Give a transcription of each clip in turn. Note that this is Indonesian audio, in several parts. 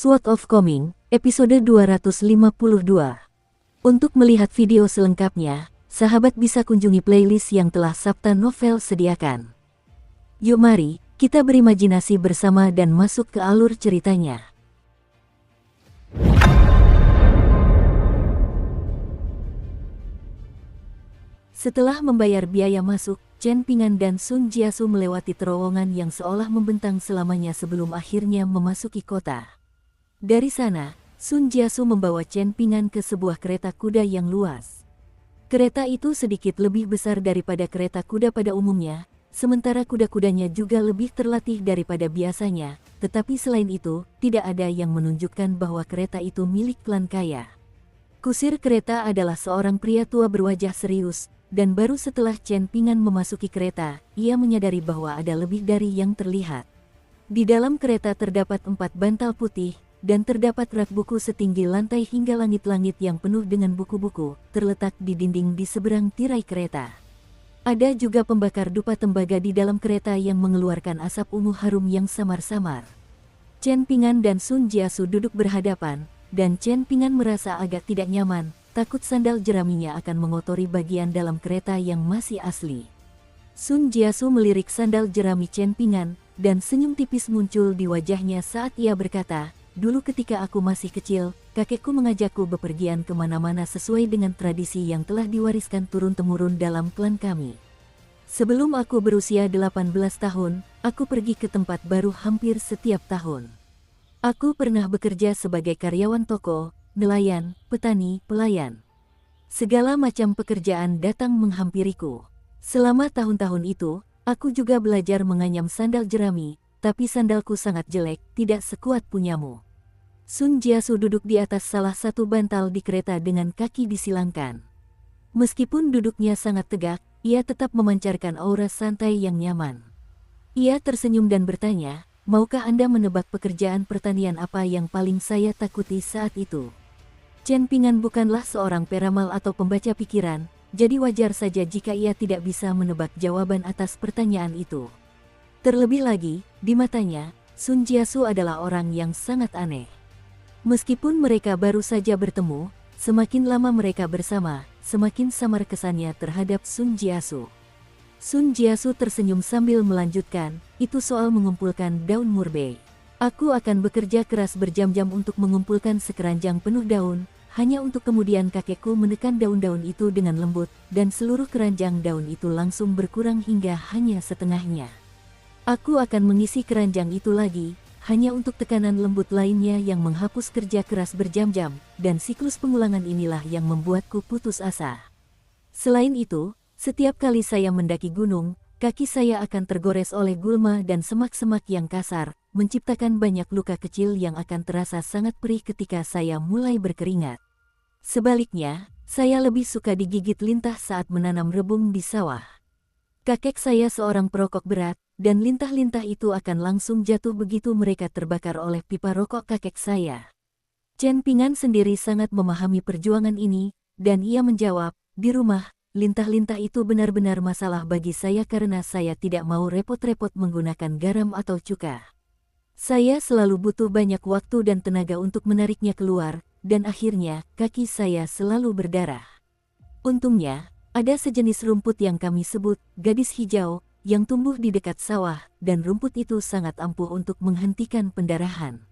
Sword of Coming, episode 252. Untuk melihat video selengkapnya, sahabat bisa kunjungi playlist yang telah Sabta Novel sediakan. Yuk mari, kita berimajinasi bersama dan masuk ke alur ceritanya. Setelah membayar biaya masuk, Chen Pingan dan Sun Jiasu melewati terowongan yang seolah membentang selamanya sebelum akhirnya memasuki kota. Dari sana, Sun Jiasu membawa Chen Pingan ke sebuah kereta kuda yang luas. Kereta itu sedikit lebih besar daripada kereta kuda pada umumnya, sementara kuda-kudanya juga lebih terlatih daripada biasanya, tetapi selain itu, tidak ada yang menunjukkan bahwa kereta itu milik klan kaya. Kusir kereta adalah seorang pria tua berwajah serius, dan baru setelah Chen Pingan memasuki kereta, ia menyadari bahwa ada lebih dari yang terlihat. Di dalam kereta terdapat 4 bantal putih, dan terdapat rak buku setinggi lantai hingga langit-langit yang penuh dengan buku-buku, terletak di dinding di seberang tirai kereta. Ada juga pembakar dupa tembaga di dalam kereta yang mengeluarkan asap ungu harum yang samar-samar. Chen Pingan dan Sun Jiasu duduk berhadapan, dan Chen Pingan merasa agak tidak nyaman, takut sandal jeraminya akan mengotori bagian dalam kereta yang masih asli. Sun Jiasu melirik sandal jerami Chen Pingan, dan senyum tipis muncul di wajahnya saat ia berkata, "Dulu ketika aku masih kecil, kakekku mengajakku bepergian kemana-mana sesuai dengan tradisi yang telah diwariskan turun-temurun dalam klan kami. Sebelum aku berusia 18 tahun, aku pergi ke tempat baru hampir setiap tahun. Aku pernah bekerja sebagai karyawan toko, nelayan, petani, pelayan. Segala macam pekerjaan datang menghampiriku. Selama tahun-tahun itu, aku juga belajar menganyam sandal jerami, tapi sandalku sangat jelek, tidak sekuat punyamu." Sun Jiasu duduk di atas salah satu bantal di kereta dengan kaki disilangkan. Meskipun duduknya sangat tegak, ia tetap memancarkan aura santai yang nyaman. Ia tersenyum dan bertanya, "Maukah Anda menebak pekerjaan pertanian apa yang paling saya takuti saat itu?" Chen Pingan bukanlah seorang peramal atau pembaca pikiran, jadi wajar saja jika ia tidak bisa menebak jawaban atas pertanyaan itu. Terlebih lagi, di matanya, Sun Jiasu adalah orang yang sangat aneh. Meskipun mereka baru saja bertemu, semakin lama mereka bersama, semakin samar kesannya terhadap Sun Jiasu. Sun Jiasu tersenyum sambil melanjutkan, "Itu soal mengumpulkan daun murbei. Aku akan bekerja keras berjam-jam untuk mengumpulkan sekeranjang penuh daun, hanya untuk kemudian kakekku menekan daun-daun itu dengan lembut, dan seluruh keranjang daun itu langsung berkurang hingga hanya setengahnya. Aku akan mengisi keranjang itu lagi, hanya untuk tekanan lembut lainnya yang menghapus kerja keras berjam-jam, dan siklus pengulangan inilah yang membuatku putus asa. Selain itu, setiap kali saya mendaki gunung, kaki saya akan tergores oleh gulma dan semak-semak yang kasar, menciptakan banyak luka kecil yang akan terasa sangat perih ketika saya mulai berkeringat. Sebaliknya, saya lebih suka digigit lintah saat menanam rebung di sawah. Kakek saya seorang perokok berat, dan lintah-lintah itu akan langsung jatuh begitu mereka terbakar oleh pipa rokok kakek saya." Chen Pingan sendiri sangat memahami perjuangan ini, dan ia menjawab, "Di rumah, lintah-lintah itu benar-benar masalah bagi saya karena saya tidak mau repot-repot menggunakan garam atau cuka. Saya selalu butuh banyak waktu dan tenaga untuk menariknya keluar, dan akhirnya kaki saya selalu berdarah. Untungnya, ada sejenis rumput yang kami sebut gadis hijau, yang tumbuh di dekat sawah, dan rumput itu sangat ampuh untuk menghentikan pendarahan.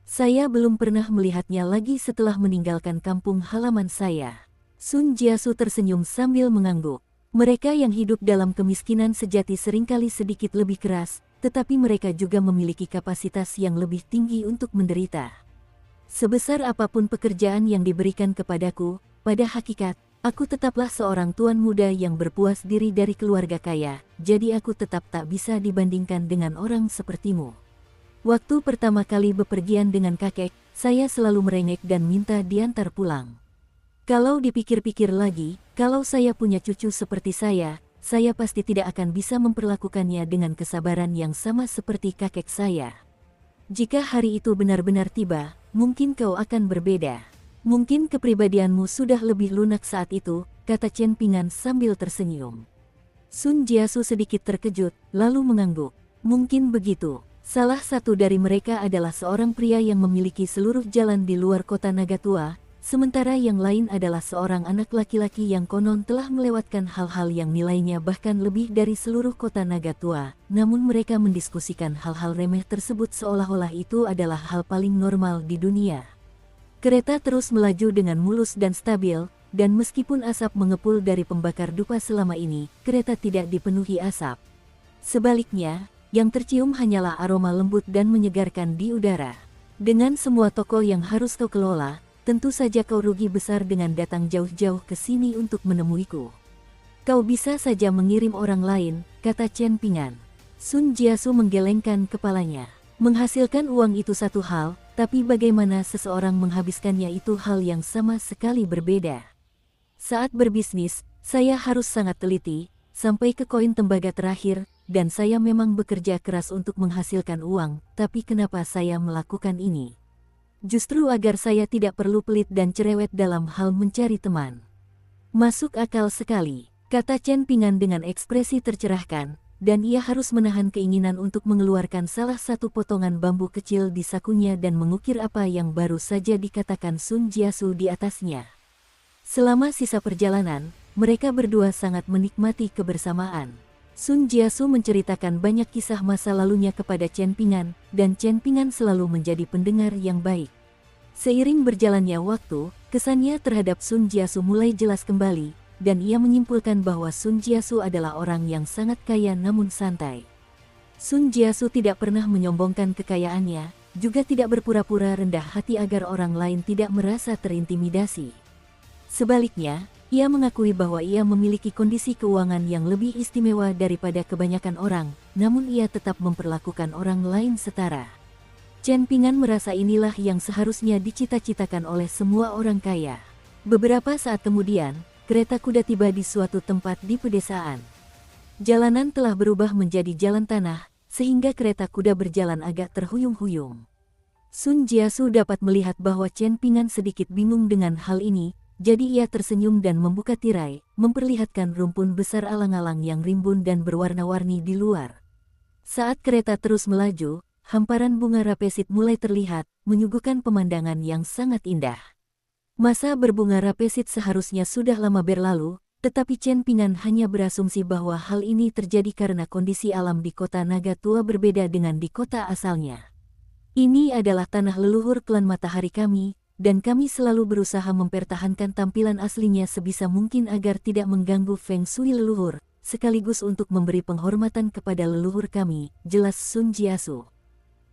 Saya belum pernah melihatnya lagi setelah meninggalkan kampung halaman saya." Sun Jiasu tersenyum sambil mengangguk. Mereka yang hidup dalam kemiskinan sejati seringkali sedikit lebih keras, tetapi mereka juga memiliki kapasitas yang lebih tinggi untuk menderita. "Sebesar apapun pekerjaan yang diberikan kepadaku, pada hakikat, aku tetaplah seorang tuan muda yang berpuas diri dari keluarga kaya, jadi aku tetap tak bisa dibandingkan dengan orang sepertimu. Waktu pertama kali bepergian dengan kakek, saya selalu merengek dan minta diantar pulang. Kalau dipikir-pikir lagi, kalau saya punya cucu seperti saya pasti tidak akan bisa memperlakukannya dengan kesabaran yang sama seperti kakek saya. Jika hari itu benar-benar tiba, mungkin kau akan berbeda. Mungkin kepribadianmu sudah lebih lunak saat itu," kata Chen Pingan sambil tersenyum. Sun Jiasu sedikit terkejut, lalu mengangguk. "Mungkin begitu. Salah satu dari mereka adalah seorang pria yang memiliki seluruh jalan di luar kota Nagatua, sementara yang lain adalah seorang anak laki-laki yang konon telah melewatkan hal-hal yang nilainya bahkan lebih dari seluruh kota Nagatua, namun mereka mendiskusikan hal-hal remeh tersebut seolah-olah itu adalah hal paling normal di dunia. Kereta terus melaju dengan mulus dan stabil, dan meskipun asap mengepul dari pembakar dupa selama ini, kereta tidak dipenuhi asap. Sebaliknya, yang tercium hanyalah aroma lembut dan menyegarkan di udara. Dengan semua toko yang harus kau kelola, tentu saja kau rugi besar dengan datang jauh-jauh ke sini untuk menemuiku. Kau bisa saja mengirim orang lain, kata Chen Pingan. Sun Jiasu menggelengkan kepalanya. Menghasilkan uang itu satu hal, tapi bagaimana seseorang menghabiskannya itu hal yang sama sekali berbeda. Saat berbisnis, saya harus sangat teliti, sampai ke koin tembaga terakhir, dan saya memang bekerja keras untuk menghasilkan uang, tapi kenapa saya melakukan ini? Justru agar saya tidak perlu pelit dan cerewet dalam hal mencari teman. Masuk akal sekali, kata Chen Pingan dengan ekspresi tercerahkan, dan ia harus menahan keinginan untuk mengeluarkan salah satu potongan bambu kecil di sakunya dan mengukir apa yang baru saja dikatakan Sun Jiasu di atasnya. Selama sisa perjalanan, mereka berdua sangat menikmati kebersamaan. Sun Jiasu menceritakan banyak kisah masa lalunya kepada Chen Pingan, dan Chen Pingan selalu menjadi pendengar yang baik. Seiring berjalannya waktu, kesannya terhadap Sun Jiasu mulai jelas kembali, dan ia menyimpulkan bahwa Sun Jiasu adalah orang yang sangat kaya namun santai. Sun Jiasu tidak pernah menyombongkan kekayaannya, juga tidak berpura-pura rendah hati agar orang lain tidak merasa terintimidasi. Sebaliknya, ia mengakui bahwa ia memiliki kondisi keuangan yang lebih istimewa daripada kebanyakan orang, namun ia tetap memperlakukan orang lain setara. Chen Pingan merasa inilah yang seharusnya dicita-citakan oleh semua orang kaya. Beberapa saat kemudian, kereta kuda tiba di suatu tempat di pedesaan. Jalanan telah berubah menjadi jalan tanah, sehingga kereta kuda berjalan agak terhuyung-huyung. Sun Jiasu dapat melihat bahwa Chen Pingan sedikit bingung dengan hal ini, jadi ia tersenyum dan membuka tirai, memperlihatkan rumpun besar alang-alang yang rimbun dan berwarna-warni di luar. Saat kereta terus melaju, hamparan bunga rapesit mulai terlihat, menyuguhkan pemandangan yang sangat indah. Masa berbunga rapesit seharusnya sudah lama berlalu, tetapi Chen Pingan hanya berasumsi bahwa hal ini terjadi karena kondisi alam di kota Nagatua berbeda dengan di kota asalnya. Ini adalah tanah leluhur klan Matahari kami, dan kami selalu berusaha mempertahankan tampilan aslinya sebisa mungkin agar tidak mengganggu Feng Shui leluhur, sekaligus untuk memberi penghormatan kepada leluhur kami, jelas Sun Jiasu.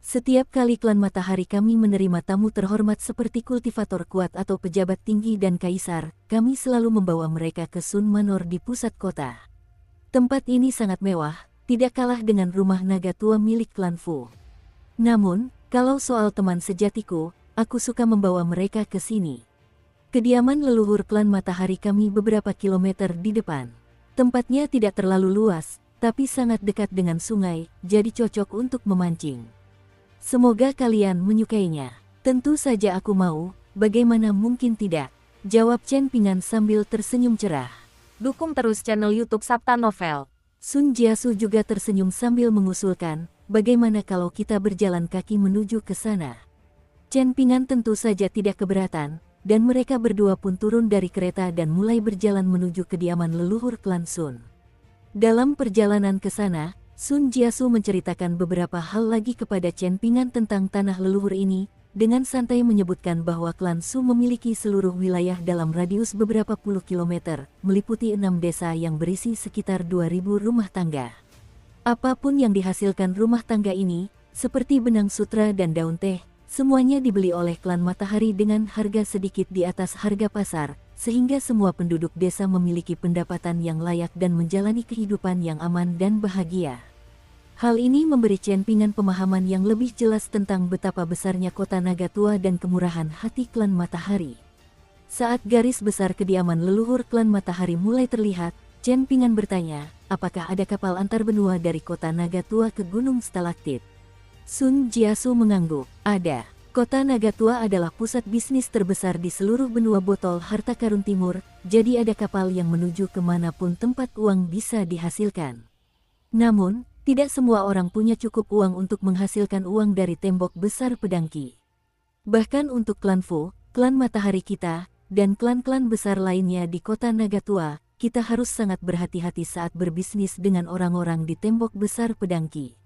Setiap kali klan Matahari kami menerima tamu terhormat seperti kultivator kuat atau pejabat tinggi dan kaisar, kami selalu membawa mereka ke Sun Manor di pusat kota. Tempat ini sangat mewah, tidak kalah dengan rumah naga tua milik klan Fu. Namun, kalau soal teman sejatiku, aku suka membawa mereka ke sini. Kediaman leluhur klan Matahari kami beberapa kilometer di depan. Tempatnya tidak terlalu luas, tapi sangat dekat dengan sungai, jadi cocok untuk memancing. Semoga kalian menyukainya. Tentu saja aku mau, bagaimana mungkin tidak? Jawab Chen Pingan sambil tersenyum cerah. Dukung terus channel YouTube Sabta Novel. Sun Jiasu juga tersenyum sambil mengusulkan, bagaimana kalau kita berjalan kaki menuju ke sana? Chen Pingan tentu saja tidak keberatan, dan mereka berdua pun turun dari kereta dan mulai berjalan menuju kediaman leluhur klan Sun. Dalam perjalanan ke sana, Sun Jiasu menceritakan beberapa hal lagi kepada Chen Pingan tentang tanah leluhur ini, dengan santai menyebutkan bahwa klan Su memiliki seluruh wilayah dalam radius beberapa puluh kilometer, meliputi 6 desa yang berisi sekitar 2.000 rumah tangga. Apapun yang dihasilkan rumah tangga ini, seperti benang sutra dan daun teh, semuanya dibeli oleh klan Matahari dengan harga sedikit di atas harga pasar, sehingga semua penduduk desa memiliki pendapatan yang layak dan menjalani kehidupan yang aman dan bahagia. Hal ini memberi Chen Pingan pemahaman yang lebih jelas tentang betapa besarnya kota Nagatua dan kemurahan hati klan Matahari. Saat garis besar kediaman leluhur klan Matahari mulai terlihat, Chen Pingan bertanya, apakah ada kapal antar benua dari kota Nagatua ke Gunung Stalaktit? Sun Jiasu mengangguk, ada. Kota Nagatua adalah pusat bisnis terbesar di seluruh benua botol harta karun timur, jadi ada kapal yang menuju kemanapun tempat uang bisa dihasilkan. Namun, Tidak semua orang punya cukup uang untuk menghasilkan uang dari tembok besar pedang Qi. Bahkan untuk klan Fu, klan Matahari kita, dan klan-klan besar lainnya di kota Nagatua, kita harus sangat berhati-hati saat berbisnis dengan orang-orang di tembok besar pedang Qi.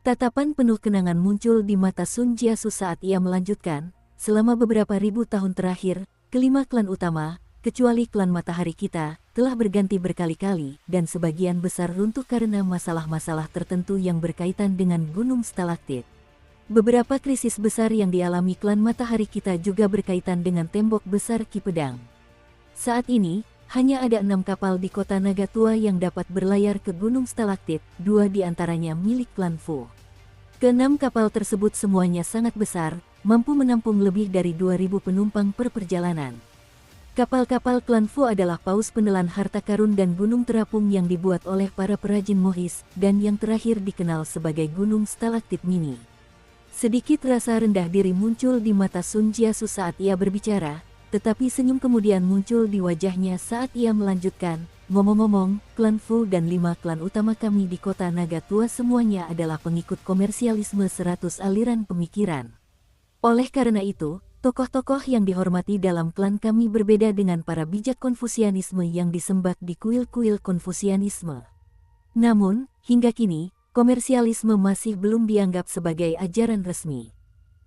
Tatapan penuh kenangan muncul di mata Sun Jiasu saat ia melanjutkan, selama beberapa ribu tahun terakhir, kelima klan utama, kecuali klan Matahari kita, telah berganti berkali-kali dan sebagian besar runtuh karena masalah-masalah tertentu yang berkaitan dengan gunung stalaktit. Beberapa krisis besar yang dialami klan Matahari kita juga berkaitan dengan tembok besar Qi Pedang. Saat ini, hanya ada 6 kapal di kota Nagatua yang dapat berlayar ke gunung stalaktit, 2 di antaranya milik klan Fu. Ke-6 kapal tersebut semuanya sangat besar, mampu menampung lebih dari 2.000 penumpang per perjalanan. Kapal-kapal klan Fu adalah paus penelan harta karun dan gunung terapung yang dibuat oleh para perajin Mohis, dan yang terakhir dikenal sebagai gunung stalaktit mini. Sedikit rasa rendah diri muncul di mata Sun Jiasu saat ia berbicara, tetapi senyum kemudian muncul di wajahnya saat ia melanjutkan, ngomong-ngomong, klan Fu dan 5 klan utama kami di kota Nagatua semuanya adalah pengikut komersialisme 100 aliran pemikiran. Oleh karena itu, tokoh-tokoh yang dihormati dalam klan kami berbeda dengan para bijak Konfusianisme yang disembah di kuil-kuil Konfusianisme. Namun, hingga kini, komersialisme masih belum dianggap sebagai ajaran resmi.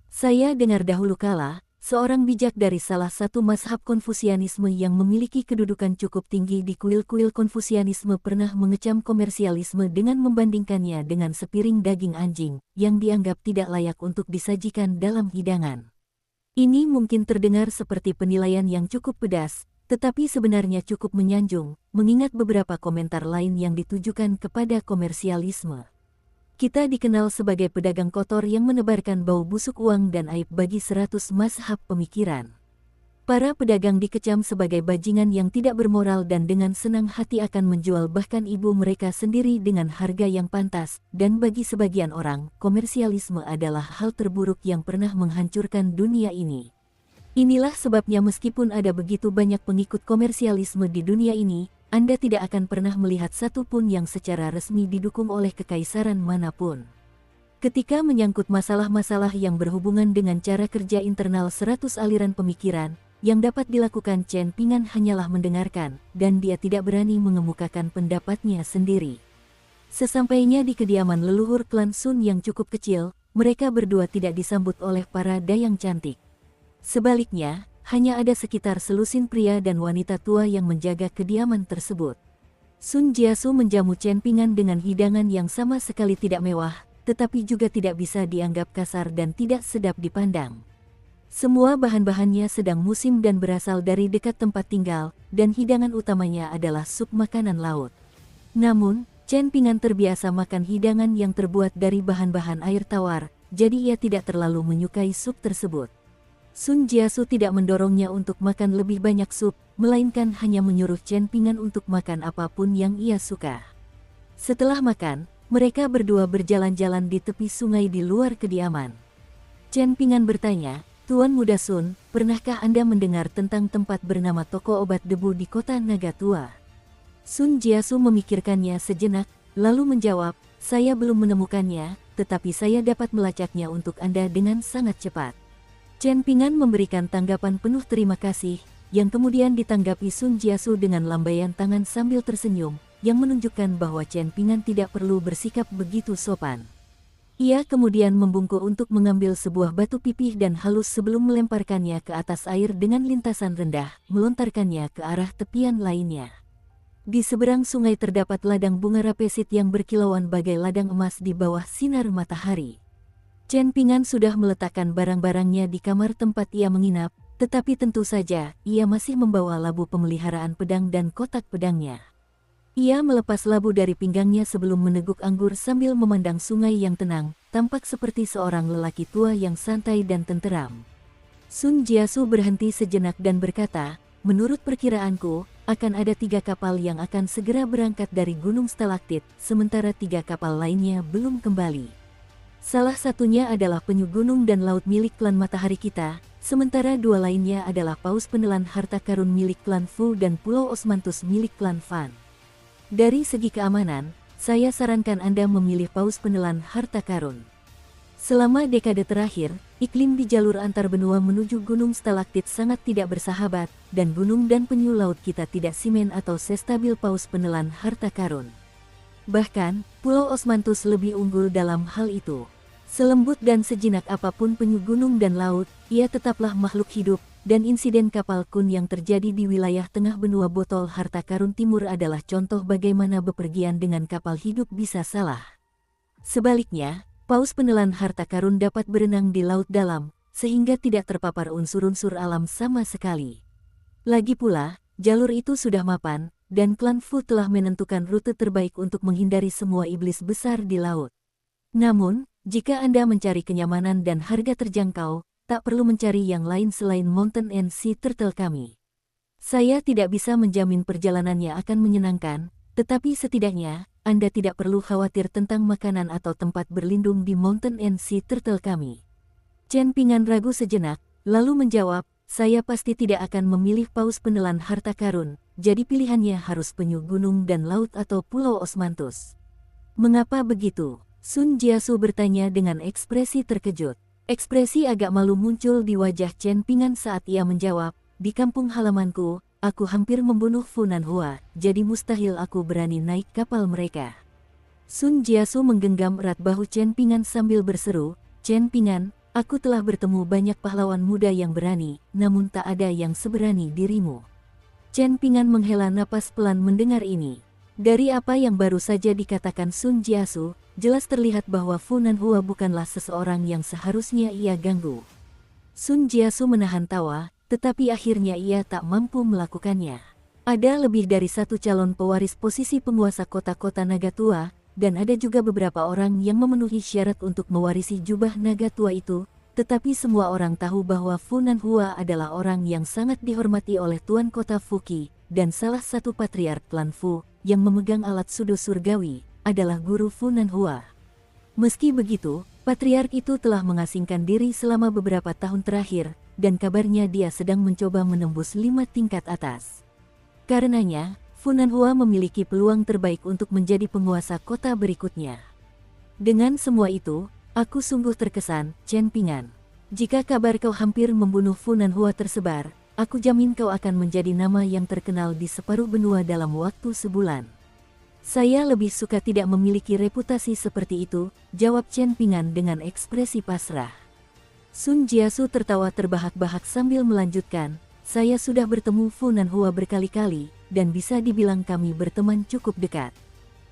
Saya dengar dahulu kala, seorang bijak dari salah satu mazhab Konfusianisme yang memiliki kedudukan cukup tinggi di kuil-kuil Konfusianisme pernah mengecam komersialisme dengan membandingkannya dengan sepiring daging anjing, yang dianggap tidak layak untuk disajikan dalam hidangan. Ini mungkin terdengar seperti penilaian yang cukup pedas, tetapi sebenarnya cukup menyanjung, mengingat beberapa komentar lain yang ditujukan kepada komersialisme. Kita dikenal sebagai pedagang kotor yang menebarkan bau busuk uang dan aib bagi 100 mazhab pemikiran. Para pedagang dikecam sebagai bajingan yang tidak bermoral dan dengan senang hati akan menjual bahkan ibu mereka sendiri dengan harga yang pantas, dan bagi sebagian orang, komersialisme adalah hal terburuk yang pernah menghancurkan dunia ini. Inilah sebabnya meskipun ada begitu banyak pengikut komersialisme di dunia ini, Anda tidak akan pernah melihat satu pun yang secara resmi didukung oleh kekaisaran manapun. Ketika menyangkut masalah-masalah yang berhubungan dengan cara kerja internal 100 aliran pemikiran, yang dapat dilakukan Chen Pingan hanyalah mendengarkan, dan dia tidak berani mengemukakan pendapatnya sendiri. Sesampainya di kediaman leluhur klan Sun yang cukup kecil, mereka berdua tidak disambut oleh para dayang cantik. Sebaliknya, hanya ada sekitar selusin pria dan wanita tua yang menjaga kediaman tersebut. Sun Jiasu menjamu Chen Pingan dengan hidangan yang sama sekali tidak mewah, tetapi juga tidak bisa dianggap kasar dan tidak sedap dipandang. Semua bahan-bahannya sedang musim dan berasal dari dekat tempat tinggal, dan hidangan utamanya adalah sup makanan laut. Namun, Chen Pingan terbiasa makan hidangan yang terbuat dari bahan-bahan air tawar, jadi ia tidak terlalu menyukai sup tersebut. Sun Jiasu tidak mendorongnya untuk makan lebih banyak sup, melainkan hanya menyuruh Chen Pingan untuk makan apapun yang ia suka. Setelah makan, mereka berdua berjalan-jalan di tepi sungai di luar kediaman. Chen Pingan bertanya, "Tuan Muda Sun, pernahkah Anda mendengar tentang tempat bernama toko obat debu di kota Nagatua?" Sun Jiasu memikirkannya sejenak, lalu menjawab, "Saya belum menemukannya, tetapi saya dapat melacaknya untuk Anda dengan sangat cepat." Chen Pingan memberikan tanggapan penuh terima kasih, yang kemudian ditanggapi Sun Jiasu dengan lambaian tangan sambil tersenyum, yang menunjukkan bahwa Chen Pingan tidak perlu bersikap begitu sopan. Ia kemudian membungkuk untuk mengambil sebuah batu pipih dan halus sebelum melemparkannya ke atas air dengan lintasan rendah, melontarkannya ke arah tepian lainnya. Di seberang sungai terdapat ladang bunga rapesit yang berkilauan bagai ladang emas di bawah sinar matahari. Chen Pingan sudah meletakkan barang-barangnya di kamar tempat ia menginap, tetapi tentu saja, ia masih membawa labu pemeliharaan pedang dan kotak pedangnya. Ia melepas labu dari pinggangnya sebelum meneguk anggur sambil memandang sungai yang tenang, tampak seperti seorang lelaki tua yang santai dan tenteram. Sun Jiasu berhenti sejenak dan berkata, "Menurut perkiraanku, akan ada 3 kapal yang akan segera berangkat dari Gunung Stalaktit, sementara 3 kapal lainnya belum kembali. Salah satunya adalah penyu gunung dan laut milik klan Matahari kita, sementara 2 lainnya adalah paus penelan harta karun milik klan Fu dan Pulau Osmanthus milik klan Fan. Dari segi keamanan, saya sarankan Anda memilih paus penelan harta karun. Selama dekade terakhir, iklim di jalur antar benua menuju gunung stalaktit sangat tidak bersahabat, dan gunung dan penyu laut kita tidak simen atau sestabil paus penelan harta karun. Bahkan, Pulau Osmanthus lebih unggul dalam hal itu. Selembut dan sejinak apapun penyu gunung dan laut, ia tetaplah makhluk hidup, dan insiden kapal Kun yang terjadi di wilayah tengah benua botol harta karun timur adalah contoh bagaimana bepergian dengan kapal hidup bisa salah. Sebaliknya, paus penelan harta karun dapat berenang di laut dalam, sehingga tidak terpapar unsur-unsur alam sama sekali. Lagi pula, jalur itu sudah mapan, dan klan Fu telah menentukan rute terbaik untuk menghindari semua iblis besar di laut. Namun, jika Anda mencari kenyamanan dan harga terjangkau, tak perlu mencari yang lain selain Mountain and Sea Turtle kami. Saya tidak bisa menjamin perjalanannya akan menyenangkan, tetapi setidaknya, Anda tidak perlu khawatir tentang makanan atau tempat berlindung di Mountain and Sea Turtle kami. Chen Pingan ragu sejenak, lalu menjawab, saya pasti tidak akan memilih paus penelan harta karun, jadi pilihannya harus penyu gunung dan laut atau Pulau Osmanthus. Mengapa begitu? Sun Jiasu bertanya dengan ekspresi terkejut. Ekspresi agak malu muncul di wajah Chen Pingan saat ia menjawab, di kampung halamanku, aku hampir membunuh Fu Nanhua, jadi mustahil aku berani naik kapal mereka. Sun Jiasu menggenggam erat bahu Chen Pingan sambil berseru, Chen Pingan, aku telah bertemu banyak pahlawan muda yang berani, namun tak ada yang seberani dirimu. Chen Pingan menghela napas pelan mendengar ini. Dari apa yang baru saja dikatakan Sun Jiasu, jelas terlihat bahwa Fu Nanhua bukanlah seseorang yang seharusnya ia ganggu. Sun Jiasu menahan tawa, tetapi akhirnya ia tak mampu melakukannya. Ada lebih dari satu calon pewaris posisi penguasa kota-kota naga tua, dan ada juga beberapa orang yang memenuhi syarat untuk mewarisi jubah naga tua itu, tetapi semua orang tahu bahwa Fu Nanhua adalah orang yang sangat dihormati oleh Tuan Kota Fuqi, dan salah satu patriark klan Fu, yang memegang alat sudo surgawi, adalah guru Fu Nanhua. Meski begitu, patriark itu telah mengasingkan diri selama beberapa tahun terakhir, dan kabarnya dia sedang mencoba menembus 5 tingkat atas. Karenanya, Fu Nanhua memiliki peluang terbaik untuk menjadi penguasa kota berikutnya. Dengan semua itu, aku sungguh terkesan, Chen Pingan. Jika kabar kau hampir membunuh Fu Nanhua tersebar, aku jamin kau akan menjadi nama yang terkenal di separuh benua dalam waktu sebulan. Saya lebih suka tidak memiliki reputasi seperti itu, jawab Chen Pingan dengan ekspresi pasrah. Sun Jiasu tertawa terbahak-bahak sambil melanjutkan, saya sudah bertemu Fu Nanhua berkali-kali, dan bisa dibilang kami berteman cukup dekat.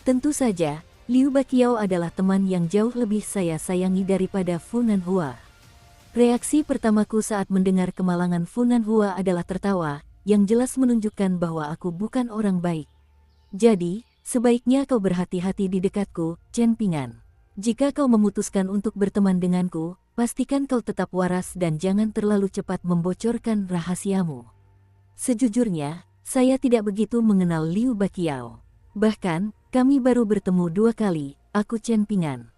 Tentu saja, Liu Baqiao adalah teman yang jauh lebih saya sayangi daripada Fu Nanhua. Reaksi pertamaku saat mendengar kemalangan Fu Nanhua adalah tertawa, yang jelas menunjukkan bahwa aku bukan orang baik. Jadi, sebaiknya kau berhati-hati di dekatku, Chen Pingan. Jika kau memutuskan untuk berteman denganku, pastikan kau tetap waras dan jangan terlalu cepat membocorkan rahasiamu. Sejujurnya, saya tidak begitu mengenal Liu Baqiao. Bahkan, kami baru bertemu 2 kali, aku Chen Pingan.